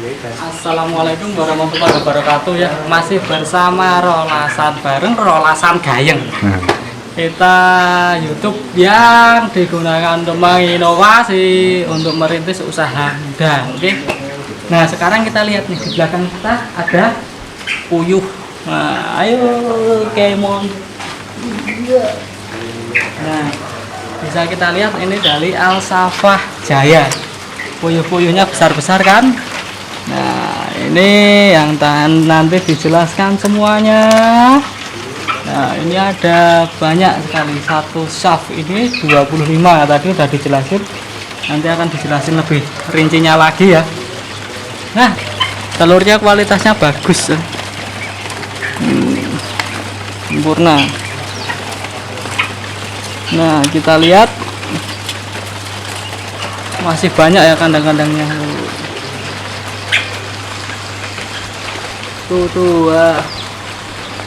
Assalamualaikum warahmatullahi wabarakatuh ya. Masih bersama Rolasan bareng Rolasan Gayeng. Kita YouTube yang digunakan untuk menginovasi untuk merintis usaha muda. Oke. Nah, sekarang kita lihat nih di belakang kita ada puyuh. Nah, ayo Kemon. Nah, bisa kita lihat ini dari Alsafah Jaya. Puyuh-puyuhnya besar-besar kan? Nah, ini yang nanti dijelaskan semuanya. Nah, ini ada banyak sekali. Satu shaft ini 25 tadi udah dijelasin. Nanti akan dijelasin lebih rincinya lagi ya. Nah, telurnya kualitasnya bagus. Sempurna. Nah, kita lihat masih banyak ya kandang-kandangnya. Tuh,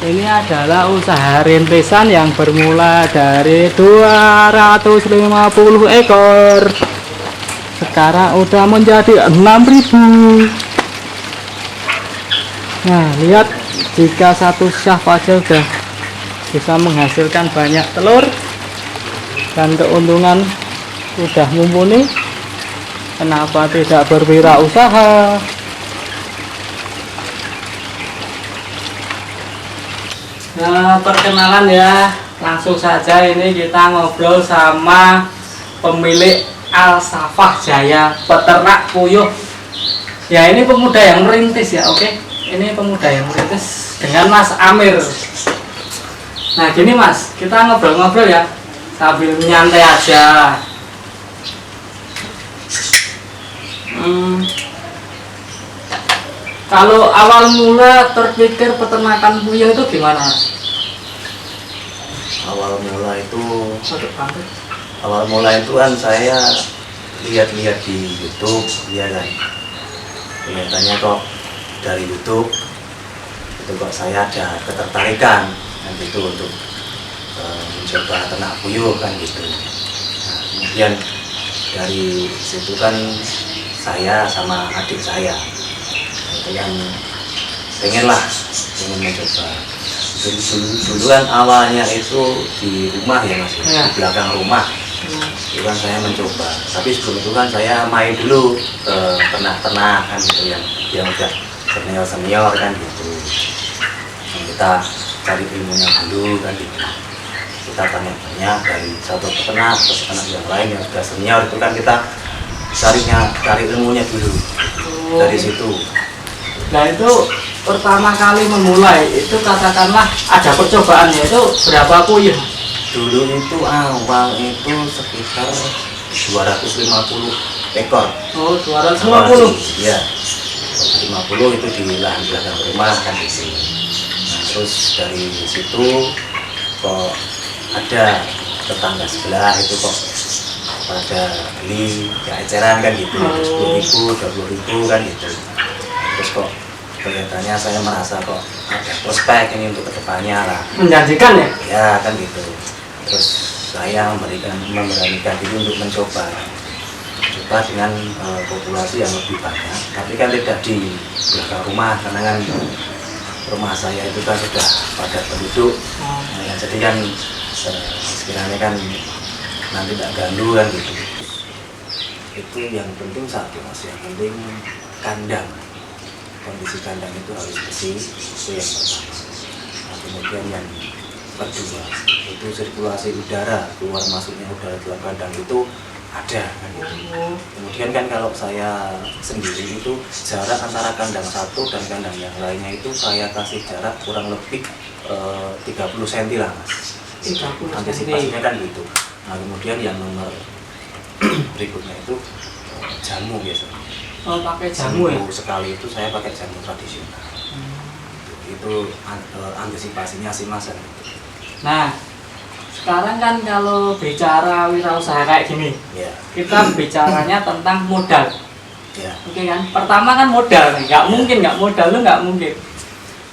ini adalah usaha rintisan yang bermula dari 250 ekor. Sekarang udah menjadi 6.000. Nah, lihat jika satu shaft aja udah bisa menghasilkan banyak telur dan keuntungan udah mumpuni. Kenapa tidak berwirausaha? Nah, perkenalan ya, langsung saja ini kita ngobrol sama pemilik Alsafah Jaya peternak puyuh. Ya, ini pemuda yang merintis ya, oke. Ini pemuda yang merintis dengan Mas Amir. Nah, gini Mas, kita ngobrol-ngobrol ya sambil nyantai aja. Kalau awal mula terpikir peternakan puyuh itu gimana? Awal mula itu kan saya lihat-lihat di YouTube, ya kan. Kelihatannya kok dari YouTube itu kok saya ada ketertarikan kan gitu untuk mencoba ternak puyuh kan gitu. Nah, kemudian dari situ kan saya sama adik saya itu yang pengen mencoba. Dulu kan awalnya itu di rumah ya Mas, di belakang rumah itu kan saya mencoba. Tapi sebelum itu kan saya main dulu ke ternak-ternak kan gitu yang udah senior kan gitu. Dan kita cari ilmunya dulu kan gitu. Kita tanya-tanya dari satu peternak ke peternak yang lain yang sudah senior itu kan kita cari ilmunya dulu dari situ. Nah, itu pertama kali memulai itu katakanlah ada percobaannya itu berapa puyuh? Dulu itu awal itu sekitar 250 ekor. Oh, 250? Iya, 250 itu di lahan belakang rumah kan di sini. Nah, terus dari situ kok ada tetangga sebelah itu kok pada beli ya eceran kan gitu, 10.000, 20.000 kan gitu. Terus kok kelihatannya saya merasa kok ada prospek ini untuk kedepannya lah, menjanjikan ya? Ya kan gitu. Terus saya memberanikan diri untuk mencoba dengan populasi yang lebih banyak, tapi kan tidak di belakang rumah karena kan rumah saya itu kan sudah padat penduduk. Nah, jadi kan sekiranya kan nanti tidak ganggu kan gitu. Itu yang penting satu Mas, yang penting kandang. Kondisi kandang itu harus bersih, itu yang pertama. Nah, kemudian yang kedua itu sirkulasi udara, keluar masuknya udara dalam kandang itu ada kan gitu. Kemudian kan kalau saya sendiri itu jarak antara kandang satu dan kandang yang lainnya itu saya kasih jarak kurang lebih 30 cm lah Mas. 30 antisipasinya kan gitu. Nah, kemudian yang nomor berikutnya itu jamu biasanya. Oh, pakai jamu ya? Sekali itu saya pakai jamu tradisional. Itu antisipasinya sih Mas. Nah, sekarang kan kalau bicara wirausaha kayak gini, kita bicaranya tentang modal. Oke kan? Pertama kan modal nih, nggak mungkin.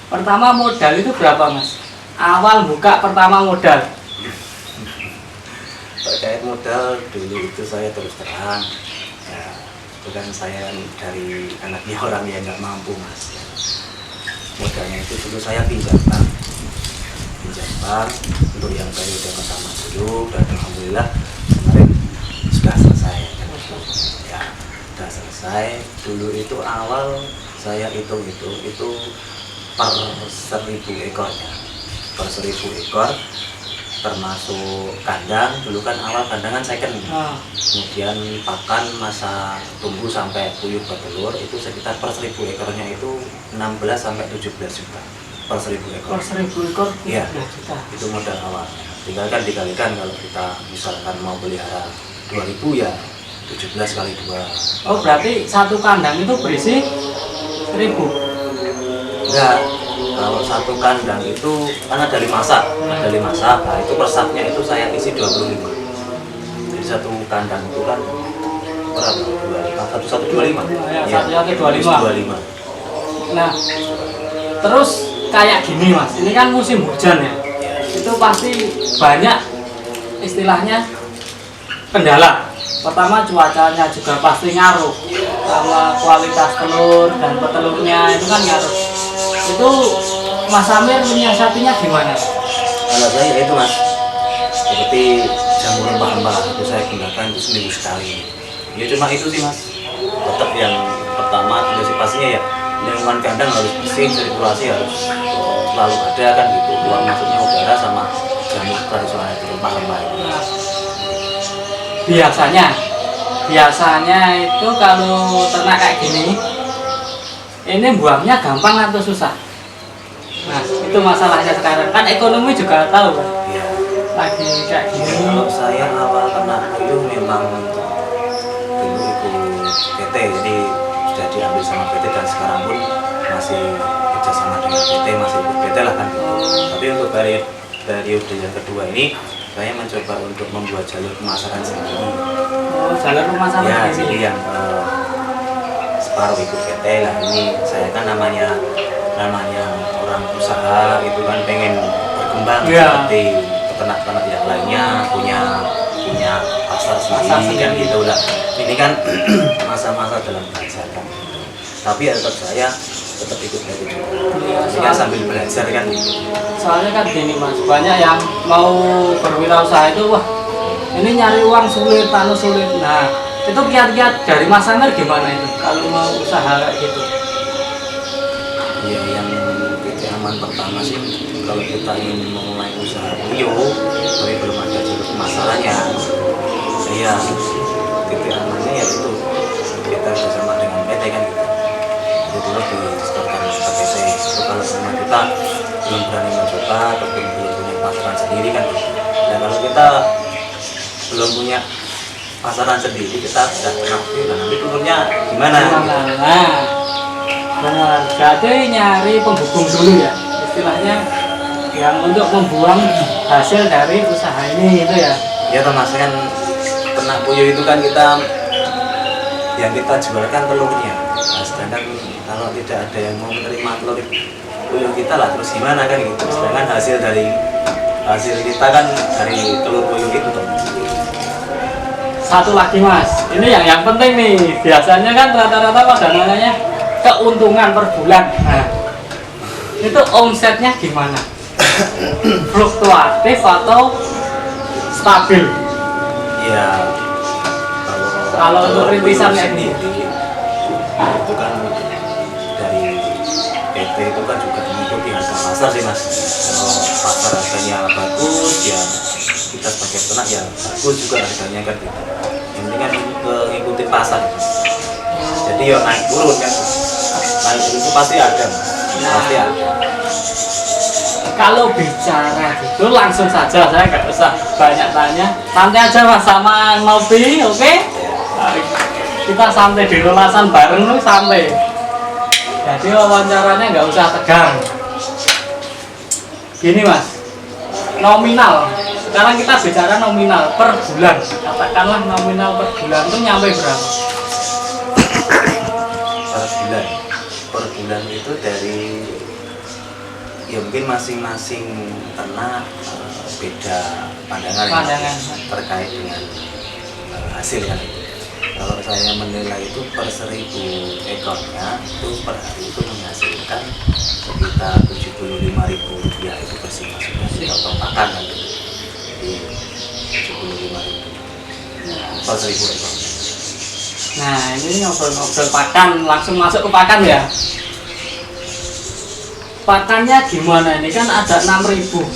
Pertama modal itu berapa Mas? Awal buka pertama modal. Terkait modal dulu itu saya terus terang ya, kebetulan saya dari anaknya orang yang nggak mampu mas. Modalnya itu dulu saya pinjam bank untuk yang periode pertama dulu, dan alhamdulillah kemarin sudah selesai kan. Ya sudah selesai. Dulu itu awal saya hitung itu per 1.000 ekornya, per 1.000 ekor termasuk kandang. Dulu kan awal kandangan second, kemudian pakan masa tumbuh sampai puyuh bertelur itu sekitar per 1.000 ekornya itu 16 sampai 17 juta per 1.000 ekor. Per 1.000 ekor Iya, 17 juta. itu modal awal. Tinggal kan dikalikan kalau kita misalkan mau pelihara 2.000 ya 17 kali 2. Oh berarti satu kandang itu berisi 1.000? Enggak, kalau satu kandang itu karena dari masak, nah itu persaknya itu saya isi 25. Jadi satu kandang itu kan berapa? 125. Ya, 125. Nah, terus kayak gini mas, ini kan musim hujan ya, itu pasti banyak istilahnya kendala. Pertama cuacanya juga pasti ngaruh, sama kualitas telur dan petelurnya itu kan ngaruh. Itu Mas Amir menyiasatinya gimana? Kalau saya itu mas, seperti jamur rempah-rempah itu saya gunakan itu seminggu sekali. Ya cuma itu sih mas. Tetap yang pertama antisipasinya ya, lingkungan kandang harus bersih, sirkulasi harus selalu ada kan gitu, keluar masuknya udara sama jamur tradisional itu rempah-rempah itu. Biasanya itu kalau ternak kayak gini, ini buangnya gampang atau susah? Nah itu masalahnya sekarang, kan ekonomi juga tahu kan? Ya. Lagi kayak gini. Kalau saya awal ternak puyuh memang dulu ikut PT, jadi sudah diambil sama PT dan sekarang pun masih kerjasama dengan PT, masih ikut PT lah kan. Tapi untuk periode yang kedua ini saya mencoba untuk membuat jalur pemasaran sendiri. Oh, jalur pemasaran Ya, sendiri. jadi yang separuh ikut PT lah. Ini saya kan namanya orang usaha itu kan pengen berkembang seperti peternak-peternak yang lainnya punya pasar sendiri kan gitu lah. Ini kan masa-masa dalam belajar kan. Tapi ya tetap saya tetap ikut PT juga. Ini kan sambil belajar kan gitu. Soalnya kan gini mas, banyak yang mau berwirausaha itu wah ini nyari uang sulit, tanah sulit. Nah itu kiat-kiat dari Mas Amir gimana itu kalau mau usaha kayak gitu? Ya yang titik aman pertama sih kalau kita ingin memulai usaha puyuh tapi belum ada jalur pemasarannya, ya titik amannya yaitu kita bersama dengan PT kan gitu. Jadi lebih distorkan ke PT. Itu kalau sama kita belum berani mencoba ataupun belum punya pasaran sendiri kan gitu. Dan kalau kita belum punya pasaran sendiri, kita sudah ternak puyuh, nah nanti turunnya gimana? Nah, benar. Berarti nyari penghubung dulu ya, istilahnya yang untuk membuang hasil dari usaha ini itu ya. Ya termasuk kan ternak puyuh itu kan yang kita jualkan telurnya. Nah, sedangkan kalau tidak ada yang mau menerima telur puyuh kita lah terus gimana kan gitu. Sedangkan hasil kita kan dari telur puyuh itu toh. Satu lagi mas, ini yang penting nih, biasanya kan rata-rata pada namanya keuntungan per bulan. Nah, itu omsetnya gimana? Fluktuatif atau stabil? Ya Kalau untuk rintisan kayak gini, itu kan dari PT itu kan juga mengikuti harga pasar sih mas. Kalau pasar harganya bagus ya kita sebagai peternak ya bagus juga harganya kan gitu. Yang penting kan mengikuti pasar. Jadi ya naik turun kan. Naik turun itu pasti ada mas. Pasti ada. kalau bicara gitu langsung saja, saya nggak usah banyak tanya, santai aja mas sama ngopi, oke? Kita santai di lulasan bareng nih, santai. Jadi wawancaranya nggak usah tegang. Gini mas, nominal. Sekarang kita bicara nominal per bulan. Katakanlah nominal per bulan itu nyampe berapa? Per bulan itu dari ya mungkin masing-masing ternak beda pandangan. Pandangan. Terkait dengan hasil kan. Kalau saya menilai itu per 1.000 ekornya itu per hari itu menghasilkan sekitar 75.000 rupiah itu bersih maksudnya potong pakan kan gitu. Jadi 75.000 per 1.000 ekor. Nah ini ngobrol-ngobrol pakan, langsung masuk ke pakan ya. Pakannya gimana ini kan ada 6.000,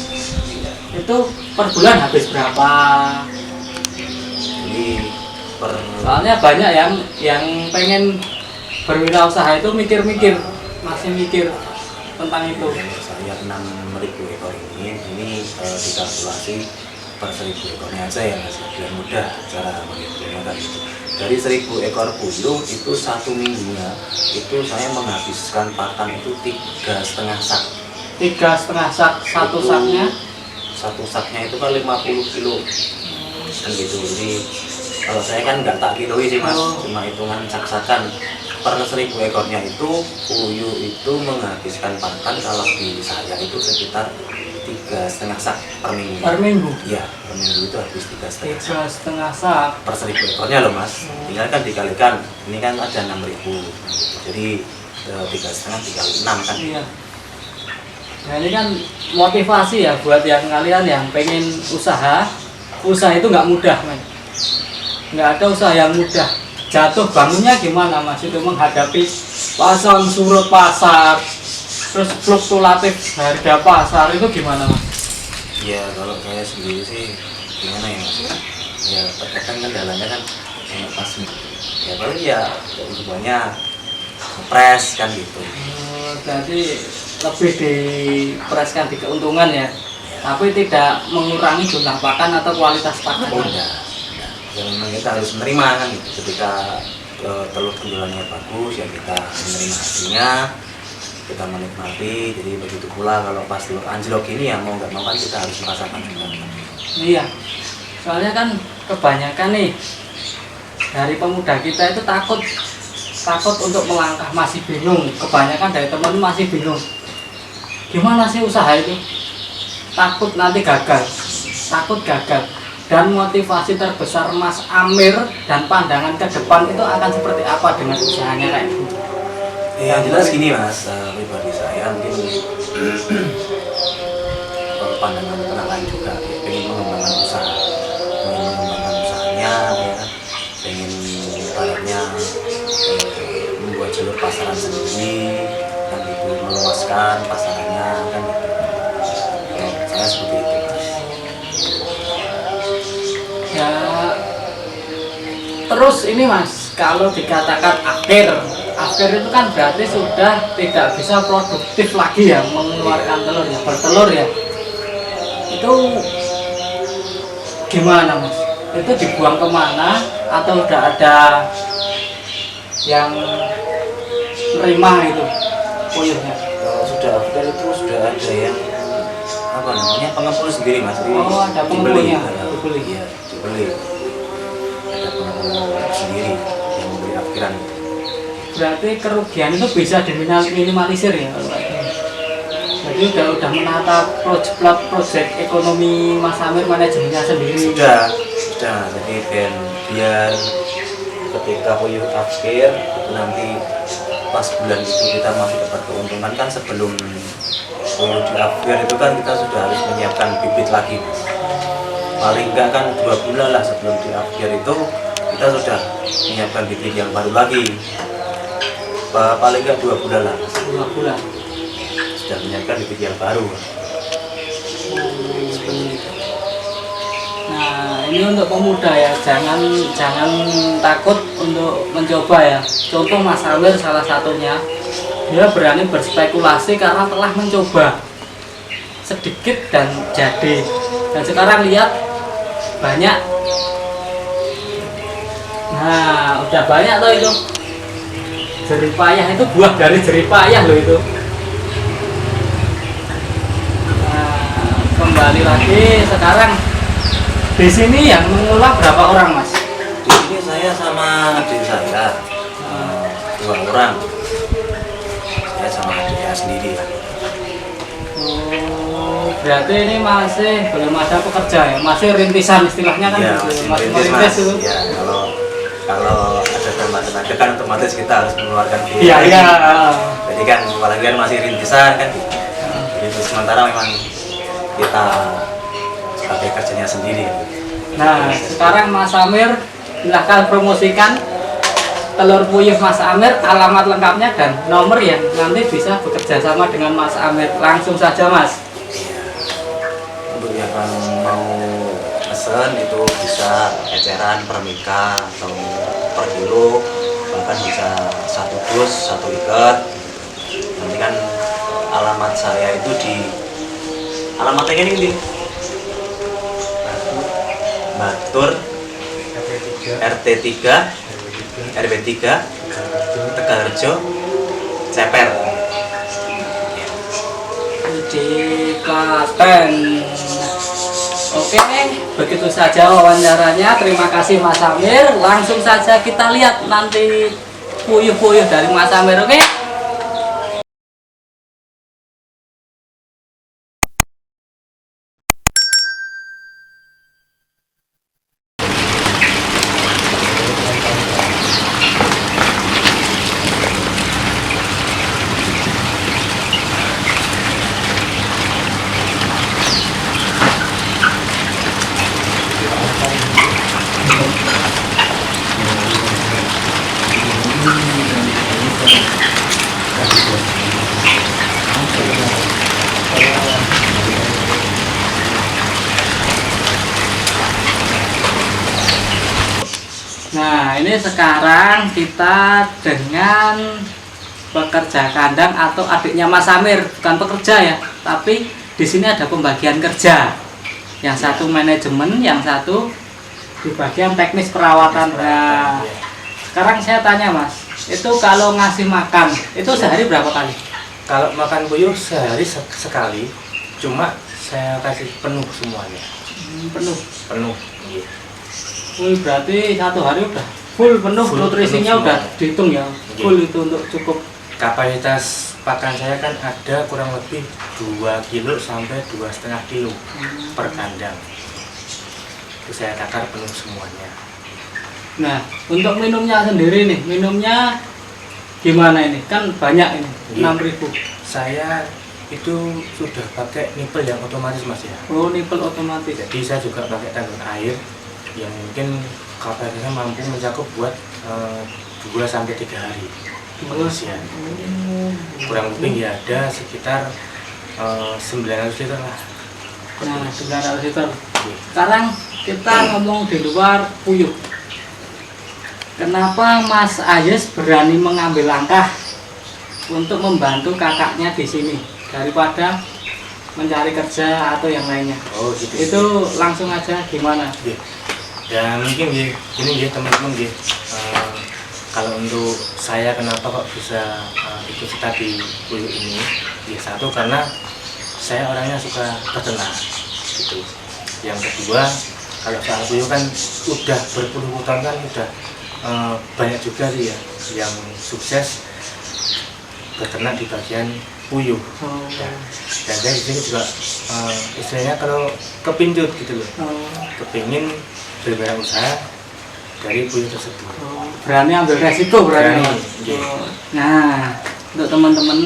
itu per bulan habis berapa? Jadi per Soalnya banyak yang pengen berwirausaha itu mikir-mikir, masih mikir tentang itu. saya 6.000 ekor ini dikalkulasi per 1.000 ekornya aja ya mas, biar mudah cara menghitungnya kan itu. Dari 1.000 ekor puyuh itu 1 minggunya itu saya menghabiskan pakan itu 3,5 sak. 3,5 sak, satu saknya? Satu saknya itu kan 50 kilo kan gitu. Jadi kalau saya kan nggak tak kiloi sih mas, cuma hitungan sak-sakan. Per 1.000 ekornya itu puyuh itu menghabiskan pakan kalau di saya itu sekitar 3,5 sak per minggu. Per minggu? Iya, per minggu itu habis 3,5 sak. 3,5 sak Per 1.000 ekornya loh mas, tinggal kan dikalikan, ini kan ada 6.000, jadi 3,5 dikali 6 kan. Iya. Nah ini kan motivasi ya buat yang kalian yang pengen usaha itu nggak mudah men, nggak ada usaha yang mudah. Jatuh bangunnya gimana mas, itu menghadapi pasang surut pasar, terus fluktuatif harga pasar itu gimana mas? Ya kalau saya sendiri sih gimana ya mas, ya terkadang kendalanya kan pas ya paling ya hubungannya ngepres kan gitu. Jadi lebih dipreskan di keuntungan ya, tapi tidak mengurangi jumlah pakan atau kualitas pakan. Oh enggak, ya memang kita harus menerima kan gitu. Ketika telur penjualannya bagus ya kita menerima hasilnya, kita menikmati. Jadi begitu pula kalau pas telur anjlok ini ya mau nggak mau kan kita harus merasakan juga. Iya, soalnya kan kebanyakan nih dari pemuda kita itu takut untuk melangkah, masih bingung. Kebanyakan dari teman masih bingung gimana sih usaha itu, takut nanti gagal, dan motivasi terbesar Mas Amir dan pandangan ke depan itu akan seperti apa dengan usahanya kayak gitu? Ya jelas gini mas, pribadi saya mungkin kalau pandangan orang lain juga ya, pengen mengembangkan usahanya ya, pengen ibaratnya membuat jalur pasaran sendiri kan gitu, meluaskan pasarannya kan gitu. Ya, saya seperti itu mas. Ya terus ini mas, kalau dikatakan akhir itu kan berarti sudah tidak bisa produktif lagi ya, mengeluarkan telur ya, bertelur ya. Itu gimana mas? Itu dibuang kemana atau udah ada yang nerima itu puyuhnya? Kalau sudah after itu sudah ada yang apa namanya pengepul sendiri mas. Jadi Oh ada pengepulnya, dibeli ya, dibeli. Ada pengepul sendiri yang membeli akhiran. Berarti kerugian itu bisa diminimalisir ya kalau kayak gini. Jadi udah menata proyek ekonomi Mas Amir, manajemennya sendiri. Sudah. Jadi biar ketika puyuh akhir itu nanti pas bulan itu kita masih dapat keuntungan kan, sebelum puyuh di akhir itu kan kita sudah harus menyiapkan bibit lagi. Paling enggak kan 2 bulan lah sebelum di akhir itu kita sudah menyiapkan bibit yang baru lagi. Paling enggak 2 bulan lah. 2 bulan. Sudah menyiapkan bibit yang baru. Nah ini untuk pemuda ya, jangan takut untuk mencoba ya. Contoh Mas Amir salah satunya, dia berani berspekulasi karena telah mencoba sedikit dan jadi, dan sekarang lihat banyak. Nah udah banyak loh itu, jeripayah itu, buah dari jeripayah loh itu. Nah kembali lagi sekarang, di sini yang mengelola berapa orang mas? Di sini saya sama adik saya 2 orang. Saya sama adik saya sendiri. Oh, berarti ini masih belum ada pekerja ya, masih rintisan istilahnya kan? Ya, gitu. masih merintis mas. Ya, kalau nambah tenaga kan otomatis kita harus mengeluarkan Iya, biaya. iya. Jadi kan apalagi kan masih rintisan kan gitu. Jadi untuk sementara memang kita sebagai kerjanya sendiri kan. Nah, sekarang Mas Amir silahkan promosikan telur puyuh Mas Amir, alamat lengkapnya dan nomor yang nanti bisa bekerja sama dengan Mas Amir. Langsung saja Mas. Untuk yang mau pesen itu bisa eceran per mika atau per kilo, bahkan bisa 1 dus 1 ikat. Nanti kan alamat saya itu di alamatnya ini Batur RT 3 RW 3 Tegalrejo Ceper. Di Klaten. Oke, begitu saja wawancaranya. Terima kasih Mas Amir. Langsung saja kita lihat nanti puyuh-puyuh dari Mas Amir. Oke. Nah, ini sekarang kita dengan pekerja kandang atau adiknya Mas Amir, bukan pekerja ya, tapi di sini ada pembagian kerja. Yang satu manajemen, yang satu di bagian teknis perawatan. Nah, sekarang saya tanya Mas, itu kalau ngasih makan, itu sehari berapa kali? Kalau makan puyuh sehari sekali, cuma saya kasih penuh semuanya. Penuh. Penuh. Iya. Wih, berarti satu hari udah full penuh, Full nutrisinya penuh udah semua. dihitung ya, Iya. full itu untuk cukup. Kapasitas pakan saya kan ada kurang lebih 2 kilo sampai 2,5 kilo per kandang. Itu saya takar penuh semuanya. Nah, untuk minumnya sendiri nih, minumnya gimana ini? Kan banyak ini, Iya. 6.000. Saya itu sudah pakai nipel yang otomatis Mas ya. Oh, nipel otomatis. Jadi saya juga pakai tandon air yang mungkin kapasitasnya mampu mencakup buat 2 sampai 3 hari pengisian. Kurang lebih ya ada sekitar 900 liter lah. Nah, 900 liter. Sekarang kita ngomong di luar puyuh. Kenapa Mas Ayes berani mengambil langkah untuk membantu kakaknya di sini daripada mencari kerja atau yang lainnya? Oh gitu. Itu langsung aja gimana? Iya. Ya mungkin gini teman-teman kalau untuk saya kenapa kok bisa ikut serta di puyuh ini, ya satu karena saya orangnya suka beternak gitu. Yang kedua, kalau soal puyuh kan udah berpuluh-puluh tahun kan udah banyak juga sih ya yang sukses beternak di bagian puyuh. Oh. Ya. Dan saya di sini juga istilahnya kalau kepincut gitu loh, kepingin berwirausaha dari puyuh tersebut. Oh, berani ambil resiko berani. Berani, iya. Oh. Nah, untuk teman-teman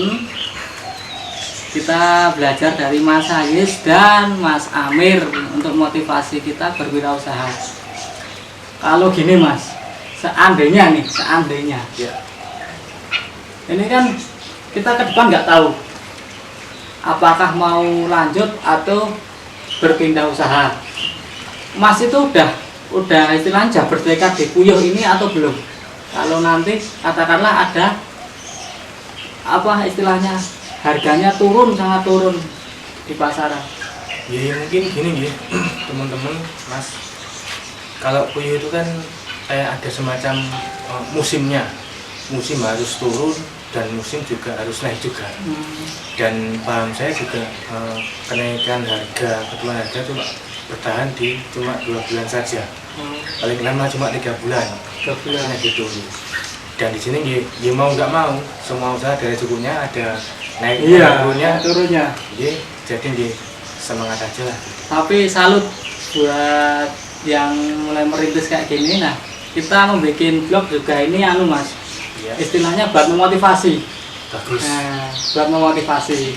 kita belajar dari Mas Ayes dan Mas Amir untuk motivasi kita berwirausaha. Kalau gini Mas, seandainya Ya. ini kan kita ke depan nggak tahu apakah mau lanjut atau berpindah usaha. Mas itu udah istilahnya bertekad di puyuh ini atau belum? Kalau nanti katakanlah ada apa istilahnya harganya sangat turun di pasaran. Ya mungkin gini teman-teman Mas, kalau puyuh itu kan kayak ada semacam musimnya, musim harus turun dan musim juga harus naik juga. Dan paham saya juga kenaikan harga, ketuaan harga cuma bertahan di cuma 2 bulan saja, paling lama cuma 3 bulan. 3 bulan. Nah, gitu. Dan di sini ya mau nggak mau semua usaha dari sukunya ada naiknya turunnya. jadi semangat aja lah. Tapi salut buat yang mulai merintis kayak gini. Nah, kita membuat vlog juga ini anu Mas, Iya. istilahnya buat memotivasi. Bagus. Nah, buat memotivasi.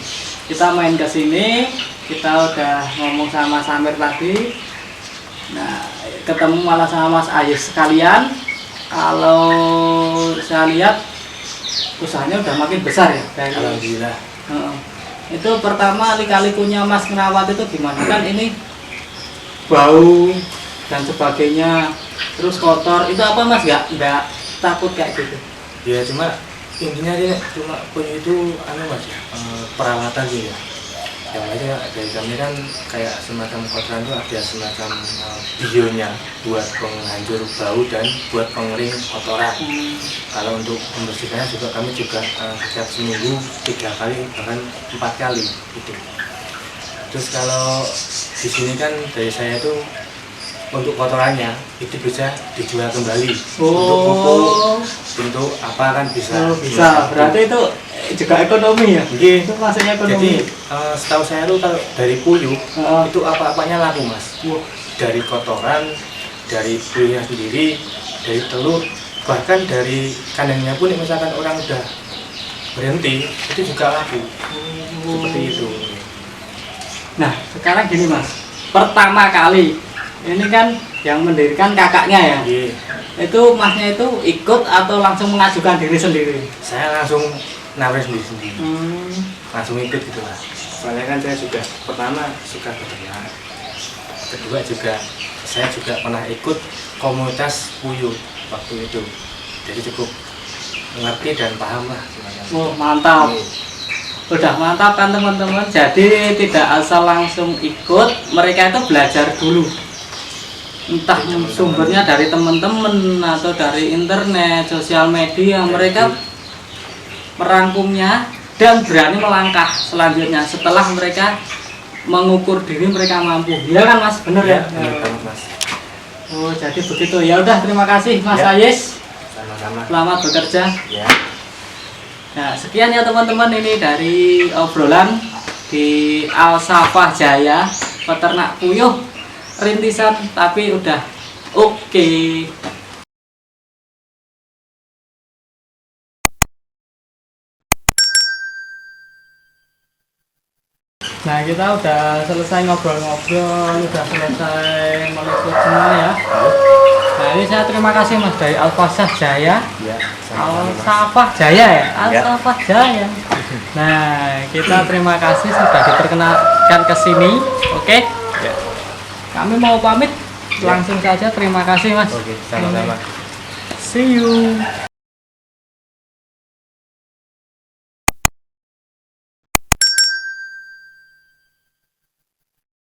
Kita main ke sini, kita udah ngomong sama Samir tadi. Nah, ketemu malah sama Mas Ayes sekalian. Kalau saya lihat usahanya udah makin besar ya dari. Alhamdulillah. Heeh. Itu pertama lika-likunya Mas ngerawat itu gimana? Kan ini bau dan sebagainya, terus kotor. Itu apa Mas? Nggak takut kayak gitu? Ya cuma intinya dia cuma punya itu Mas ya, perawatan sih ya. Yang lainnya dari kami kan kayak semacam kotoran itu ada semacam bionya buat penghancur bau dan buat pengering kotoran. Kalau untuk membersihkannya juga kami juga setiap seminggu 3 kali bahkan 4 kali gitu. Terus kalau di sini kan dari saya itu untuk kotorannya itu bisa dijual kembali untuk pupuk, untuk apa kan bisa. Bisa. Berarti itu juga ekonomi ya? Jadi, Itu masuknya ekonomi. setahu saya tuh kalau dari puyuh itu apa-apanya laku Mas. Wah. Dari kotoran, dari puyuhnya sendiri, dari telur, bahkan dari kandangnya pun misalkan orang udah berhenti itu juga laku. Seperti itu. Nah, sekarang gini Mas, pertama kali ini kan yang mendirikan kakaknya ya. Jadi, Itu Masnya itu ikut atau langsung mengajukan diri sendiri? saya langsung nawar sendiri, Hmm. langsung ikut gitu Mas. Soalnya kan saya juga pertama suka beternak, kedua juga saya juga pernah ikut komunitas puyuh waktu itu, jadi cukup mengerti dan paham lah semuanya. Oh, mantap. Udah mantap kan teman-teman. Jadi tidak asal langsung ikut, mereka itu belajar dulu. Entah sumbernya dari teman-teman atau dari internet, sosial media, mereka merangkumnya dan berani melangkah selanjutnya setelah mereka mengukur diri mereka mampu. Iya kan Mas, bener ya? Benar banget Mas. Oh, jadi begitu. Ya udah, terima kasih Mas Ya. Ayes. Sama-sama. Selamat bekerja. Ya. Nah, sekian ya teman-teman, ini dari obrolan di Al-Safah Jaya, peternak puyuh rintisan tapi udah oke. Nah, kita udah selesai ngobrol-ngobrol, udah selesai meliput semua ya. Nah, ini saya terima kasih Mas dari Al-Safah Jaya. Ya. Sama-sama Mas. Al-Safah Jaya ya? Al-Safah Jaya. Nah, kita terima kasih sudah diperkenalkan ke sini. Oke. Ya. Kami mau pamit. Langsung saja terima kasih Mas. Oke, sama-sama. See you.